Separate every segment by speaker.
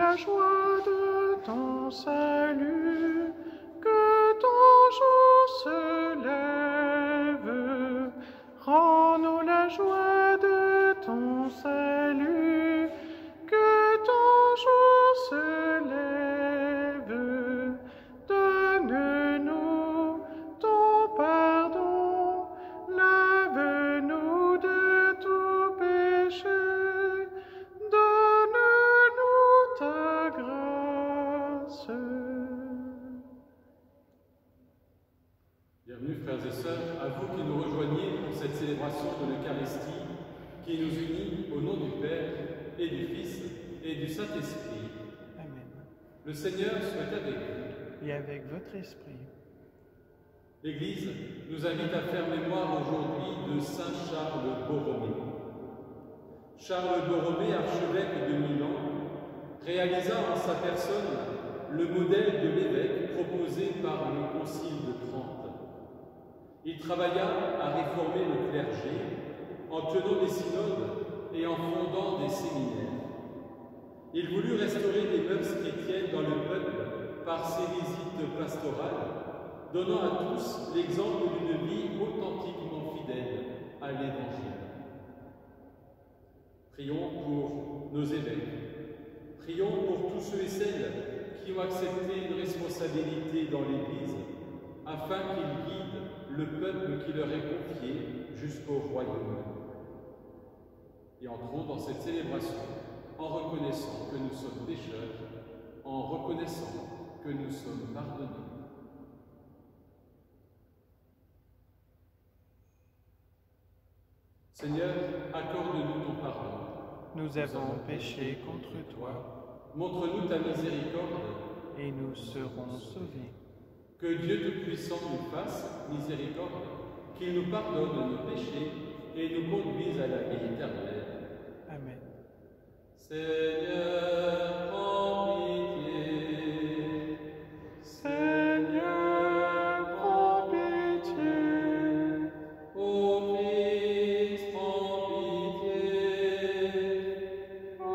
Speaker 1: la joie de ton salut, que ton jour se lève. Rends-nous la joie de ton salut, que ton jour se lève. Donne-nous ton pardon, lave-nous de tout péché, donne-nous ta grâce.
Speaker 2: Bienvenue frères et sœurs, à vous qui nous rejoignez pour cette célébration de l'Eucharistie qui nous unit au nom du Père et du Fils et du Saint-Esprit.
Speaker 1: Amen.
Speaker 2: Le Seigneur soit avec vous.
Speaker 1: Et avec votre esprit.
Speaker 2: L'Église nous invite à faire mémoire aujourd'hui de Saint Charles Borromée. Charles Borromée, archevêque de Milan, réalisa en sa personne le modèle de l'évêque proposé par le Concile de Trente. Il travailla à réformer le clergé en tenant des synodes et en fondant des séminaires. Il voulut restaurer les mœurs chrétiennes dans le peuple par ses visites pastorales, donnant à tous l'exemple d'une vie authentiquement fidèle à l'Évangile. Prions pour nos évêques. Prions pour tous ceux et celles qui ont accepté une responsabilité dans l'Église, afin qu'ils guident le peuple qui leur est confié jusqu'au royaume. Et entrons dans cette célébration en reconnaissant que nous sommes pécheurs, en reconnaissant que nous sommes pardonnés. Seigneur, accorde-nous ton pardon.
Speaker 1: Nous avons péché contre toi.
Speaker 2: Montre-nous ta miséricorde.
Speaker 1: Et nous serons sauvés.
Speaker 2: Que Dieu Tout-Puissant nous fasse miséricorde, qu'il nous pardonne nos péchés et nous conduise à la vie éternelle.
Speaker 1: Amen.
Speaker 2: Seigneur, prends pitié.
Speaker 1: Seigneur, prends pitié.
Speaker 2: Ô Christ, prends pitié.
Speaker 1: Ô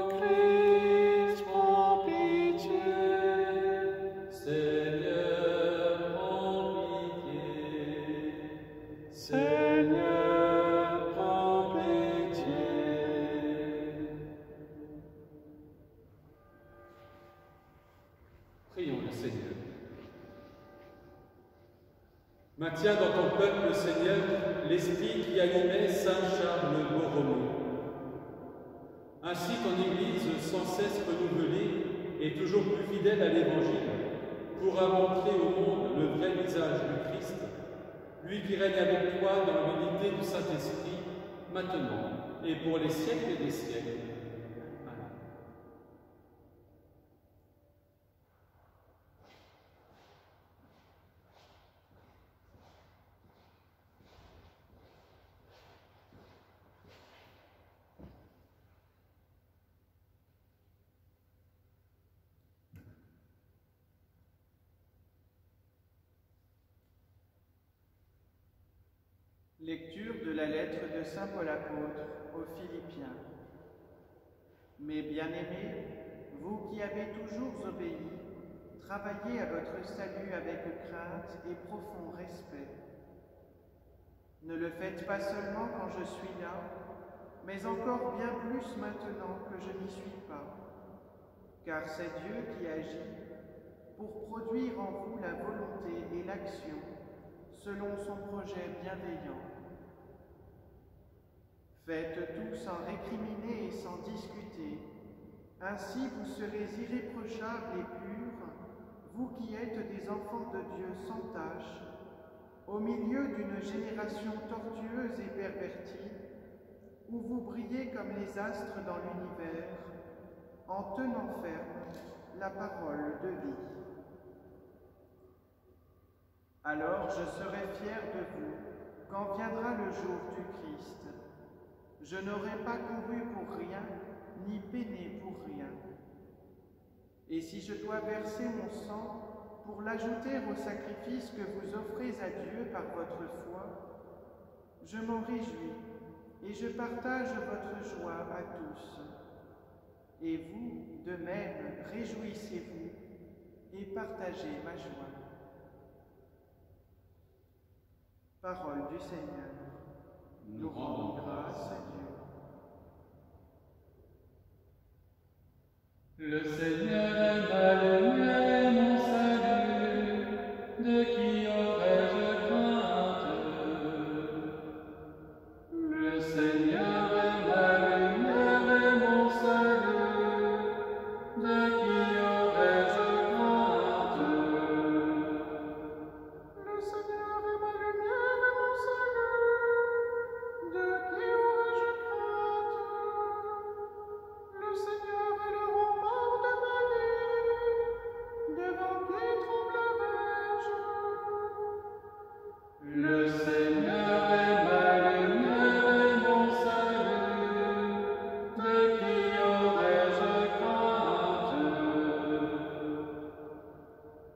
Speaker 1: Christ, prends pitié.
Speaker 2: Seigneur, prends pitié.
Speaker 1: Seigneur, prends pitié.
Speaker 2: Prions le Seigneur. Maintiens dans ton peuple, Seigneur, l'esprit qui animait Saint Charles Borromée. Ainsi ton Église, sans cesse renouvelée et toujours plus fidèle à l'Évangile, pourra montrer au monde le vrai visage du Christ, lui qui règne avec toi dans l'unité du Saint-Esprit, maintenant et pour les siècles des siècles. Amen.
Speaker 3: Lecture de la lettre de Saint Paul apôtre aux Philippiens. Mes bien-aimés, vous qui avez toujours obéi, travaillez à votre salut avec crainte et profond respect. Ne le faites pas seulement quand je suis là, mais encore bien plus maintenant que je n'y suis pas, car c'est Dieu qui agit pour produire en vous la volonté et l'action selon son projet bienveillant. Faites tout sans récriminer et sans discuter, ainsi vous serez irréprochables et purs, vous qui êtes des enfants de Dieu sans tache, au milieu d'une génération tortueuse et pervertie, où vous brillez comme les astres dans l'univers, en tenant ferme la parole de vie. Alors je serai fier de vous quand viendra le jour du Christ. Je n'aurai pas couru pour rien, ni peiné pour rien. Et si je dois verser mon sang pour l'ajouter au sacrifice que vous offrez à Dieu par votre foi, je m'en réjouis et je partage votre joie à tous. Et vous, de même, réjouissez-vous et partagez ma joie. Parole du Seigneur. Nous rendons grâce à Dieu.
Speaker 4: Le Seigneur est ma lumière et mon salut, de qui aurais-je crainte? Le Seigneur est ma lumière et mon salut, de qui aurais-je crainte?
Speaker 5: Le Seigneur est ma lumière et mon salut, de qui aurais-je crainte? Le Seigneur est le rempart de ma vie, devant qui tremblerais-je?
Speaker 4: Le Seigneur est ma lumière et mon salut, de qui aurais-je crainte?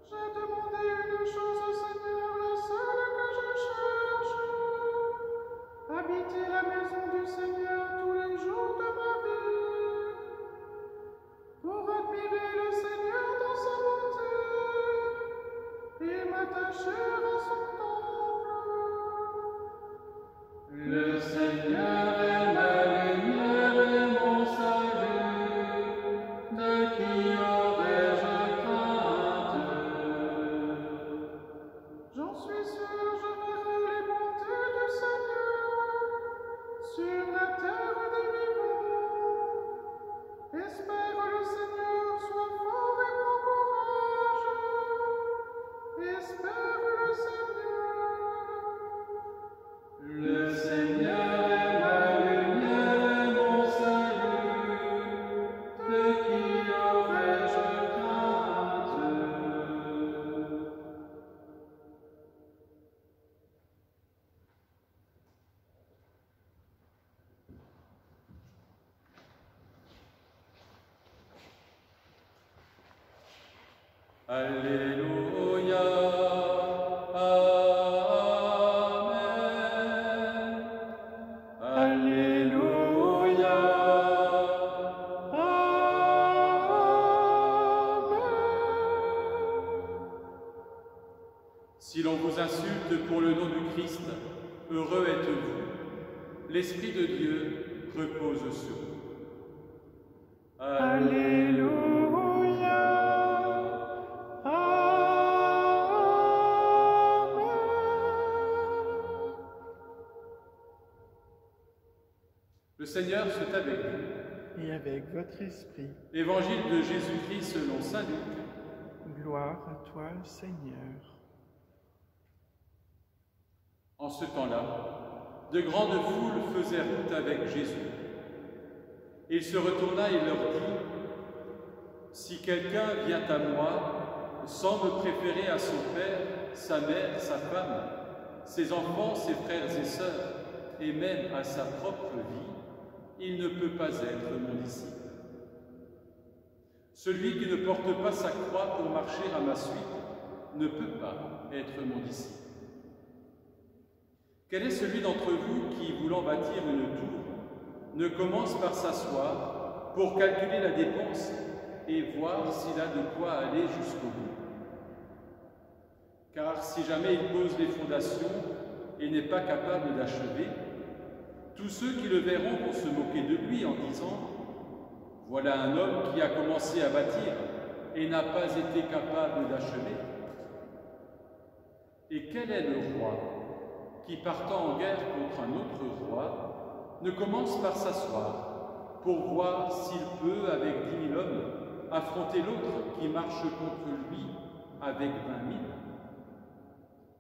Speaker 5: J'ai demandé une chose au Seigneur, la seule que je cherche, habiter la maison du Seigneur tous les jours de ma vie, pour admirer le Seigneur dans sa bonté et m'attacher à son temple.
Speaker 4: Le Seigneur est ma lumière et mon salut, de qui aurais-je crainte?
Speaker 5: J'en suis sûr, je verrai les bontés du Seigneur sur la terre des vivants. Espère le Seigneur, sois fort et prends courage. Espère le Seigneur.
Speaker 4: Le Seigneur est ma lumière et mon salut, de qui aurais-je crainte?
Speaker 2: Alléluia, Amen. Alléluia, Si l'on vous insulte pour le nom du Christ, heureux êtes-vous. L'Esprit de Dieu repose sur vous.
Speaker 5: Alléluia. Amen.
Speaker 2: Le Seigneur soit avec vous.
Speaker 1: Et avec votre esprit,
Speaker 2: Évangile de Jésus-Christ selon saint Luc.
Speaker 1: gloire à toi, Seigneur.
Speaker 2: En ce temps-là, de grandes foules faisaient route avec Jésus. Il se retourna et leur dit : « Si quelqu'un vient à moi, sans me préférer à son père, sa mère, sa femme, ses enfants, ses frères et sœurs, et même à sa propre vie, il ne peut pas être mon disciple. Celui qui ne porte pas sa croix pour marcher à ma suite ne peut pas être mon disciple. Quel est celui d'entre vous qui, voulant bâtir une tour, ne commence par s'asseoir pour calculer la dépense et voir s'il a de quoi aller jusqu'au bout? Car si jamais il pose les fondations et n'est pas capable d'achever, tous ceux qui le verront vont se moquer de lui en disant : « Voilà un homme qui a commencé à bâtir et n'a pas été capable d'achever. » Et quel est le roi qui, partant en guerre contre un autre roi, ne commence par s'asseoir pour voir s'il peut, avec 10 000 hommes, affronter l'autre qui marche contre lui avec 20 000?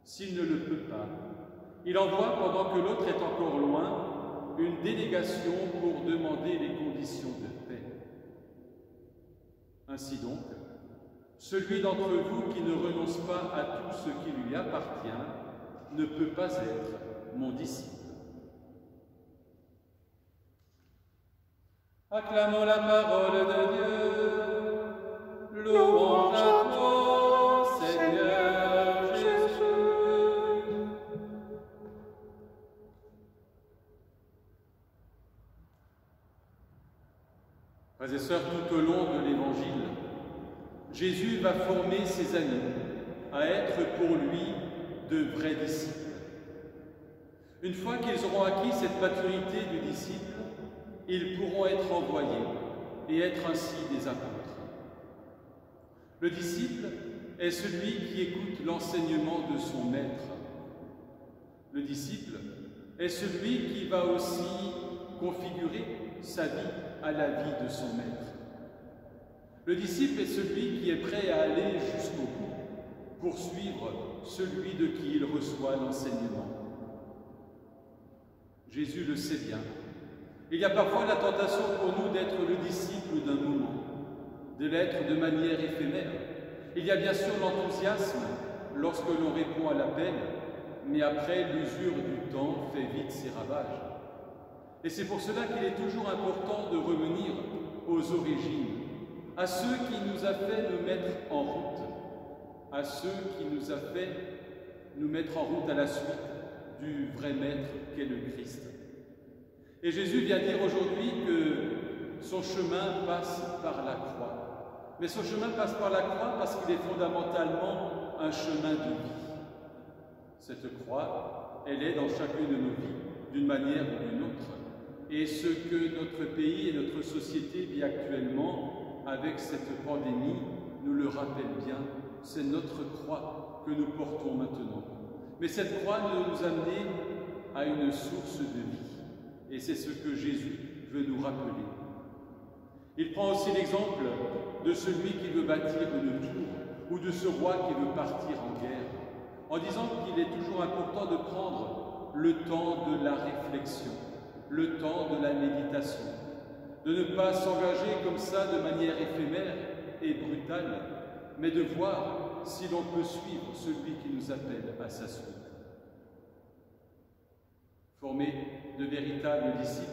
Speaker 2: S'il ne le peut pas, il envoie, pendant que l'autre est encore loin, une délégation pour demander les conditions de paix. Ainsi donc, celui d'entre vous qui ne renonce pas à tout ce qui lui appartient ne peut pas être mon disciple. Acclamons la parole de Dieu. Louange à toi, Seigneur Jésus. Frères et sœurs, tout au long de l'Évangile, Jésus va former ses amis à être pour lui de vrais disciples. Une fois qu'ils auront acquis cette maturité du disciple, ils pourront être envoyés et être ainsi des apôtres. Le disciple est celui qui écoute l'enseignement de son maître. Le disciple est celui qui va aussi configurer sa vie à la vie de son maître. Le disciple est celui qui est prêt à aller jusqu'au bout pour suivre celui de qui il reçoit l'enseignement. Jésus le sait bien. Il y a parfois la tentation pour nous d'être le disciple d'un moment, de l'être de manière éphémère. Il y a bien sûr l'enthousiasme lorsque l'on répond à l'appel, mais après, l'usure du temps fait vite ses ravages. Et c'est pour cela qu'il est toujours important de revenir aux origines, à ceux qui nous a fait nous mettre en route, à ceux qui nous a fait nous mettre en route à la suite du vrai maître qu'est le Christ. Et Jésus vient dire aujourd'hui que son chemin passe par la croix. Mais son chemin passe par la croix parce qu'il est fondamentalement un chemin de vie. Cette croix, elle est dans chacune de nos vies, d'une manière ou d'une autre. Et ce que notre pays et notre société vit actuellement avec cette pandémie nous le rappelle bien, c'est notre croix que nous portons maintenant. Mais cette croix doit nous amener à une source de vie. Et c'est ce que Jésus veut nous rappeler. Il prend aussi l'exemple de celui qui veut bâtir une tour ou de ce roi qui veut partir en guerre, en disant qu'il est toujours important de prendre le temps de la réflexion, le temps de la méditation, de ne pas s'engager comme ça de manière éphémère et brutale, mais de voir si l'on peut suivre celui qui nous appelle à sa suite. Former de véritables disciples,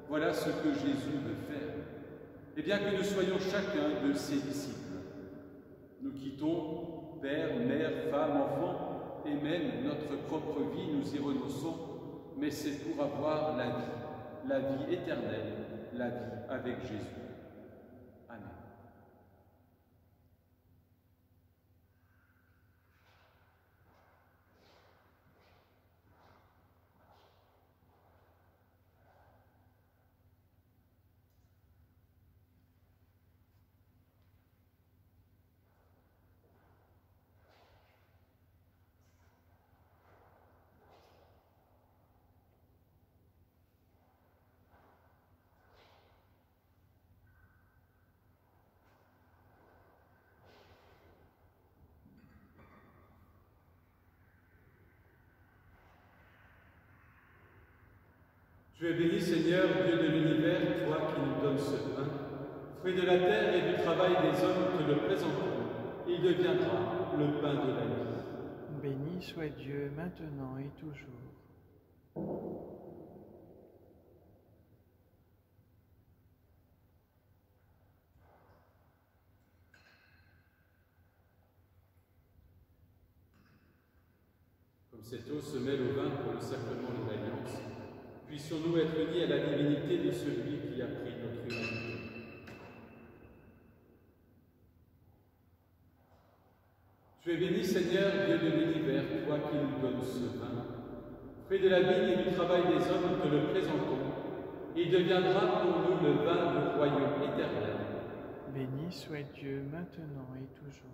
Speaker 2: voilà ce que Jésus veut faire. Et bien que nous soyons chacun de ses disciples, nous quittons père, mère, femme, enfant, et même notre propre vie, nous y renonçons, mais c'est pour avoir la vie éternelle, la vie avec Jésus. Amen. Tu es béni, Seigneur, Dieu de l'univers, toi qui nous donnes ce pain. Fruit de la terre et du travail des hommes, te le présentons. Il deviendra le pain de la vie.
Speaker 3: Béni soit Dieu maintenant et toujours.
Speaker 2: Comme cette eau se mêle au vin pour le sacrement de l'Alliance, puissions-nous être unis à la divinité de celui qui a pris notre humanité. Tu es béni, Seigneur, Dieu de l'univers, toi qui nous donnes ce vin. Fruit de la vigne et du travail des hommes, te le présentons. Il deviendra pour nous le vin du royaume éternel.
Speaker 3: Béni soit Dieu maintenant et toujours.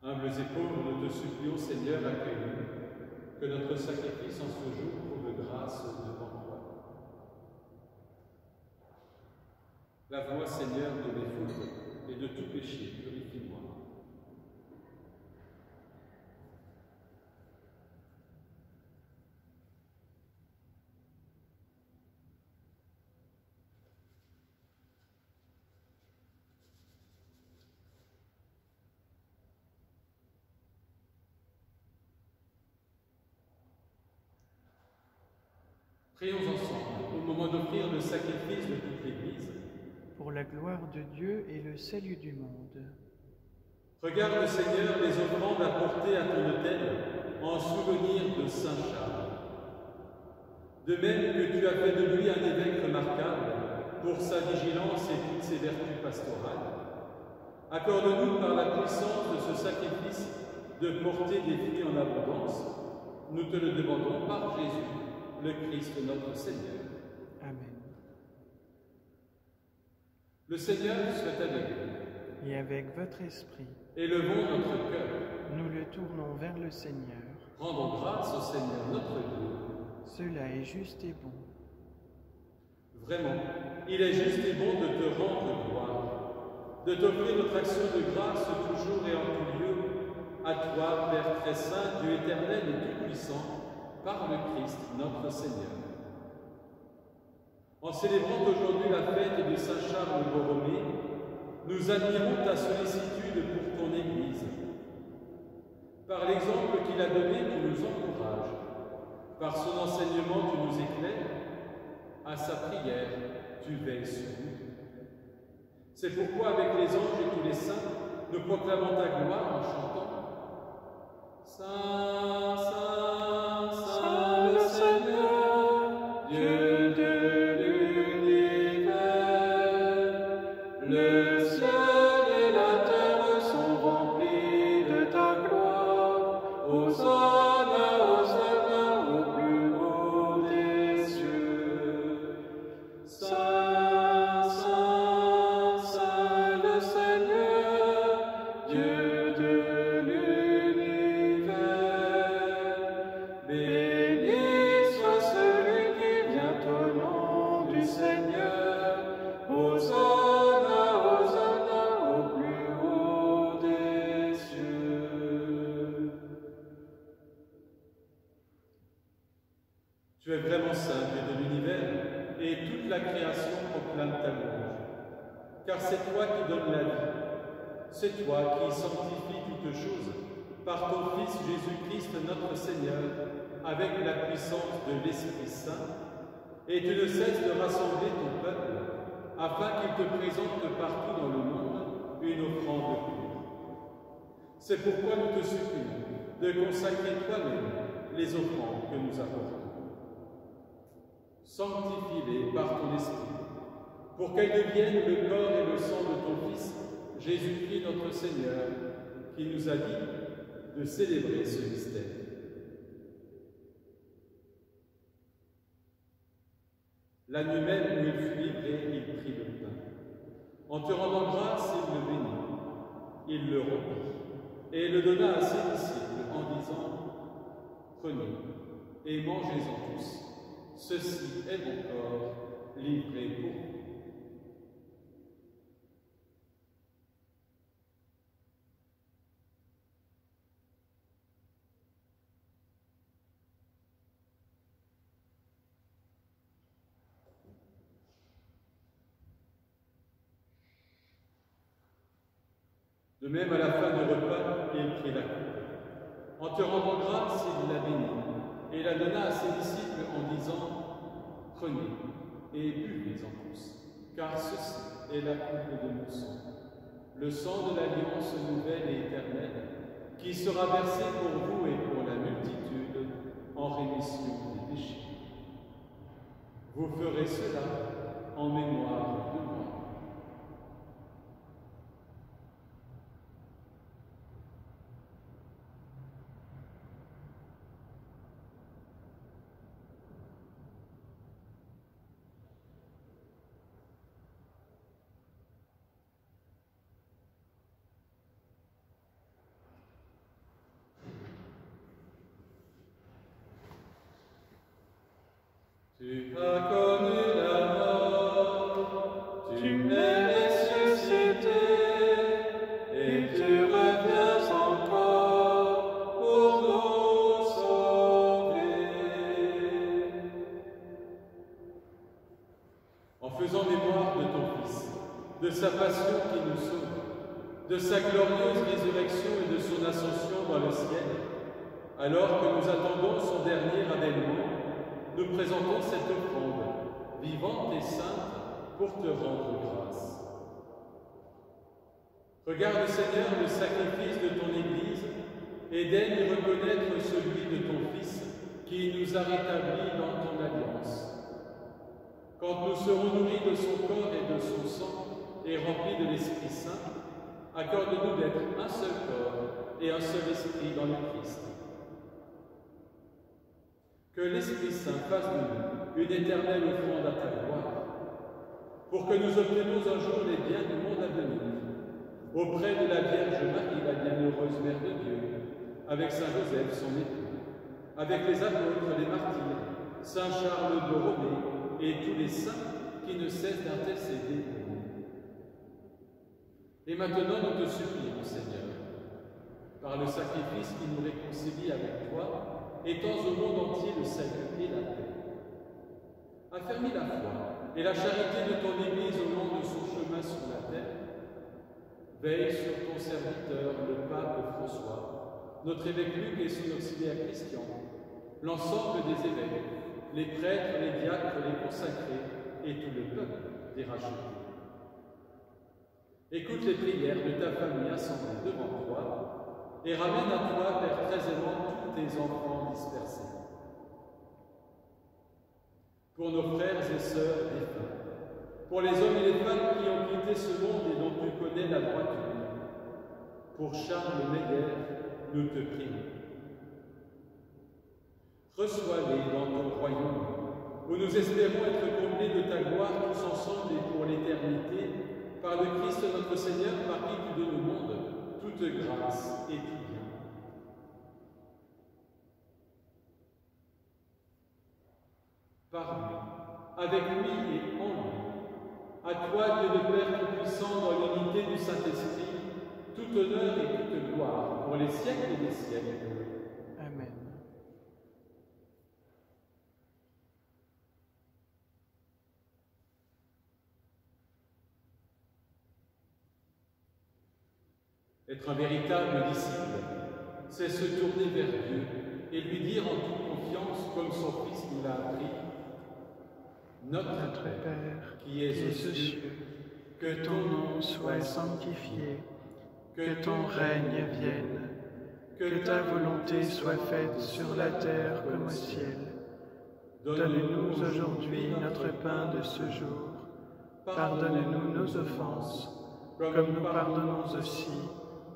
Speaker 2: Humbles et pauvres, nous te supplions, Seigneur, accueille-nous, que notre sacrifice en ce jour trouve grâce devant toi. Lave-moi, Seigneur, de mes fautes et de tout péché, purifie-moi. Prions ensemble au moment d'offrir le sacrifice de toute l'Église.
Speaker 3: Pour la gloire de Dieu et le salut du monde.
Speaker 2: Regarde, Seigneur, les offrandes apportées à ton autel en souvenir de Saint Charles. De même que tu as fait de lui un évêque remarquable pour sa vigilance et toutes ses vertus pastorales, accorde-nous par la puissance de ce sacrifice de porter des fruits en abondance. Nous te le demandons par Jésus, le Christ notre Seigneur.
Speaker 1: Amen.
Speaker 2: Le Seigneur soit avec vous.
Speaker 1: Et avec votre esprit,
Speaker 2: Élevons notre cœur.
Speaker 1: nous le tournons vers le Seigneur.
Speaker 2: Rendons grâce au Seigneur notre Dieu.
Speaker 1: Cela est juste et bon.
Speaker 2: Vraiment, il est juste et bon de te rendre gloire, de t'offrir notre action de grâce toujours et en tout lieu, à toi, Père très saint, Dieu éternel et tout-puissant, par le Christ notre Seigneur. En célébrant aujourd'hui la fête de Saint Charles Borromée, nous admirons ta sollicitude pour ton Église. Par l'exemple qu'il a donné, tu nous encourages. Par son enseignement, tu nous éclaires. À sa prière, tu veilles sur nous. C'est pourquoi, avec les anges et tous les saints, nous proclamons ta gloire en chantant Saint, Saint, Saint le Seigneur, Dieu de l'univers. Le ciel et la terre sont remplis de ta gloire. Hosanna, Hosanna au plus haut des cieux. Saint, Saint, Saint le Seigneur, Dieu de l'univers. Béni soit celui qui vient au nom du Seigneur. Hosanna, Hosanna au plus haut des cieux. Tu es vraiment saint, Dieu de l'univers, et toute la création proclame ta louange. Car c'est toi qui donnes la vie, c'est toi qui sanctifies toutes choses par ton Fils Jésus-Christ notre Seigneur, avec la puissance de l'Esprit Saint, et tu ne cesses de rassembler ton peuple, afin qu'il te présente partout dans le monde une offrande pure. C'est pourquoi nous te supplions de consacrer toi-même les offrandes que nous apportons. Sanctifie-les par ton esprit, pour qu'elles deviennent le corps et le sang de ton Fils, Jésus-Christ notre Seigneur, qui nous a dit de célébrer ce mystère. La nuit même où il fut livré, il prit le pain. En te rendant grâce, il le bénit. Il le rompit et le donna à ses disciples en disant « Prenez et mangez-en tous. Ceci est mon corps livré pour vous. » De même, à la fin du repas, il prit la coupe. En te rendant grâce, il la bénit et la donna à ses disciples en disant « Prenez et buvez-en tous, car ceci est la coupe de mon sang, le sang de l'alliance nouvelle et éternelle, qui sera versé pour vous et pour la multitude en rémission des péchés. Vous ferez cela en mémoire de moi. » Tu as connu la mort, tu es ressuscité, et tu reviens encore pour nous sauver. En faisant mémoire de ton Fils, de sa passion qui nous sauve, de sa glorieuse résurrection et de son ascension dans le ciel, alors que nous attendons son dernier avènement, nous présentons cette offrande, vivante et sainte, pour te rendre grâce. Regarde, Seigneur, le sacrifice de ton Église et daigne reconnaître celui de ton Fils qui nous a rétablis dans ton alliance. quand nous serons nourris de son corps et de son sang et remplis de l'Esprit Saint, accorde-nous d'être un seul corps et un seul esprit dans le Christ. Que l'Esprit Saint fasse de nous une éternelle offrande à ta gloire, pour que nous obtenions un jour les biens du monde à venir, auprès de la Vierge Marie, la bienheureuse Mère de Dieu, avec Saint Joseph, son époux, avec les apôtres, les martyrs, Saint Charles Borromée et tous les saints qui ne cessent d'intercéder pour nous. Et maintenant, nous te supplions, Seigneur, par le sacrifice qui nous réconcilie avec toi, étends au monde entier le salut et la paix. Affermis la foi et la charité de ton Église au long de son chemin sur la terre. Veille sur ton serviteur, le pape François, notre évêque Luc et son auxiliaire Christian, l'ensemble des évêques, les prêtres, les diacres, les consacrés et tout le peuple des rachetés. Écoute les prières de ta famille assemblée devant toi et ramène à toi, Père très aimant, tous tes enfants dispersés. Pour nos frères et sœurs défunts, pour les hommes et les femmes qui ont quitté ce monde et dont tu connais la droiture, pour Charles Meyer, nous te prions. Reçois-les dans ton royaume, où nous espérons être comblés de ta gloire tous ensemble et pour l'éternité, par le Christ notre Seigneur, par qui tu donnes au monde toute grâce et tout bien. Par lui, avec lui et en lui, à toi, Dieu le Père Tout-Puissant, dans l'unité du Saint-Esprit, tout honneur et toute gloire pour les siècles des siècles.
Speaker 3: Amen.
Speaker 2: Être un véritable disciple, c'est se tourner vers Dieu et lui dire en toute confiance, comme son Fils nous l'a appris, Notre Père, qui es aux cieux,
Speaker 3: que ton nom soit sanctifié, que ton règne vienne, que ta volonté soit faite sur la terre comme au ciel. Donne-nous aujourd'hui notre pain de ce jour. Pardonne-nous nos offenses, comme nous pardonnons aussi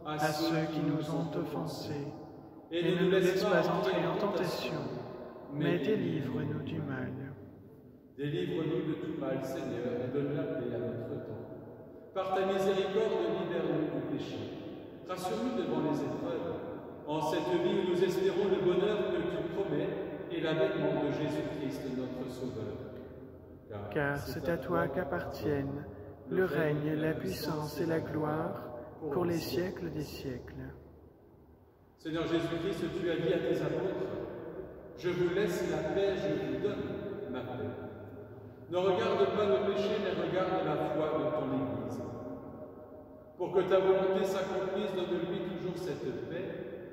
Speaker 3: à ceux qui nous ont offensés. Et ne nous laisse pas entrer en tentation, mais délivre-nous du mal.
Speaker 2: Délivre-nous de tout mal, Seigneur, et donne la paix à notre temps. Par ta miséricorde, libère-nous du péché. Rassure-nous devant les épreuves. En cette vie où nous espérons le bonheur que tu promets et l'avènement de Jésus-Christ, notre Sauveur.
Speaker 3: Car c'est à toi qu'appartiennent le règne, la puissance et la gloire pour les siècles des siècles.
Speaker 2: Seigneur Jésus-Christ, tu as dit à tes apôtres, je vous laisse la paix, je vous donne ma paix. Ne regarde pas nos péchés, mais regarde la foi de ton Église. Pour que ta volonté s'accomplisse, donne-lui toujours cette paix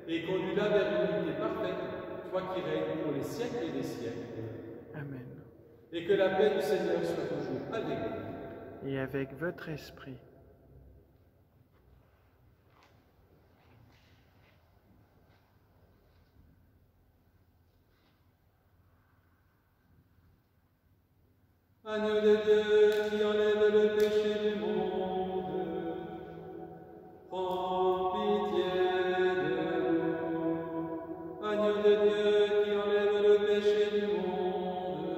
Speaker 2: et conduis-la vers l'unité parfaite, toi qui règnes pour les siècles et des siècles.
Speaker 3: Amen.
Speaker 2: Et que la paix du Seigneur soit toujours avec vous.
Speaker 3: Et avec votre esprit.
Speaker 2: Agneau de Dieu qui enlève le péché du monde, prends pitié de nous. Agneau de Dieu qui enlève le péché du monde,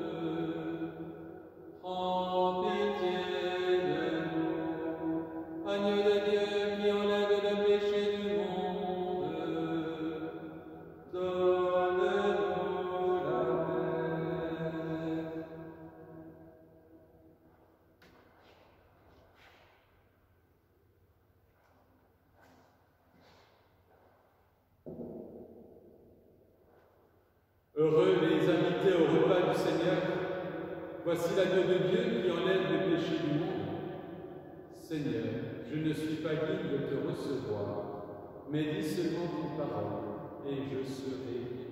Speaker 2: prends pitié de nous. Agneau de Dieu qui enlève le péché du monde, donne-nous la paix. Heureux les invités au repas du Seigneur, voici l'agneau de Dieu qui enlève le péché du monde. Seigneur, je ne suis pas digne de te recevoir, mais dis seulement une parole, et je serai guéri.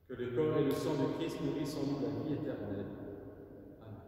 Speaker 2: Que le corps et le sang de Christ nourrissent en nous la vie éternelle. Amen.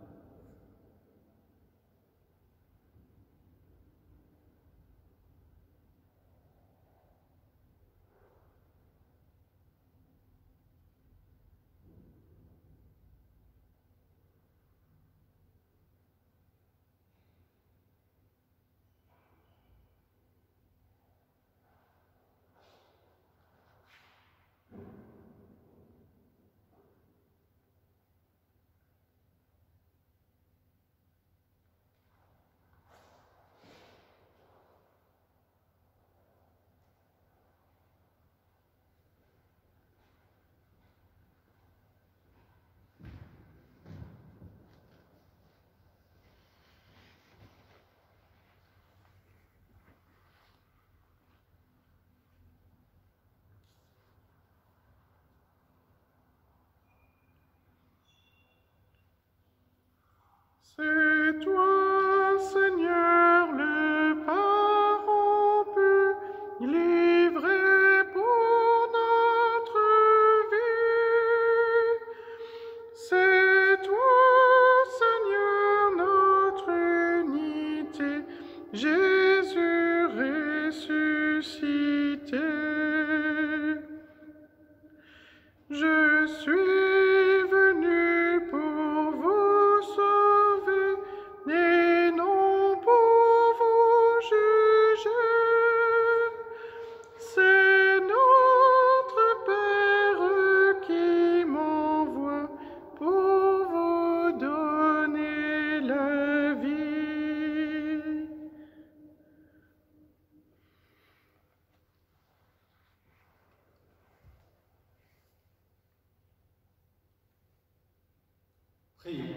Speaker 2: Prions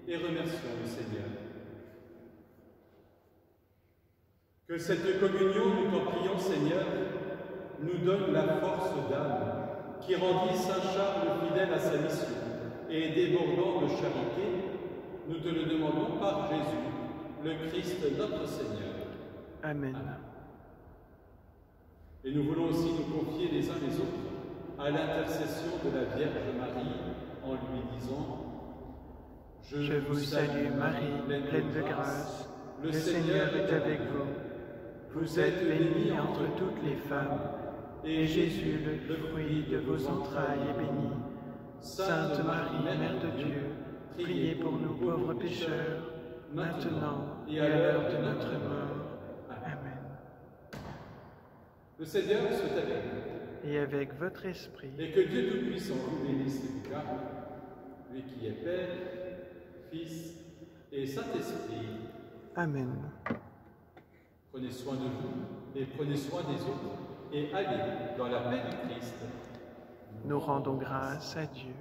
Speaker 2: et remercions le Seigneur. Que cette communion, nous t'en prions, Seigneur, nous donne la force d'âme qui rendit Saint Charles fidèle à sa mission et débordant de charité, nous te le demandons par Jésus, le Christ notre Seigneur.
Speaker 3: Amen.
Speaker 2: Amen. Et nous voulons aussi nous confier les uns les autres à l'intercession de la Vierge Marie en lui disant «
Speaker 3: Je vous salue Marie, pleine de grâce, le Seigneur est avec vous. Vous êtes bénie entre toutes les femmes, et Jésus, le fruit de vos entrailles, est béni. Sainte Marie, Mère de Dieu, priez pour nous pauvres pécheurs, maintenant et à l'heure de notre mort. Amen. »
Speaker 2: Le Seigneur soit avec vous.
Speaker 3: Et avec votre esprit.
Speaker 2: Et que Dieu Tout-Puissant vous bénisse et vous garde, lui qui est Père, Fils et Saint-Esprit.
Speaker 3: Amen.
Speaker 2: Prenez soin de vous et prenez soin des autres et allez dans la paix du Christ.
Speaker 3: Nous rendons grâce à Dieu.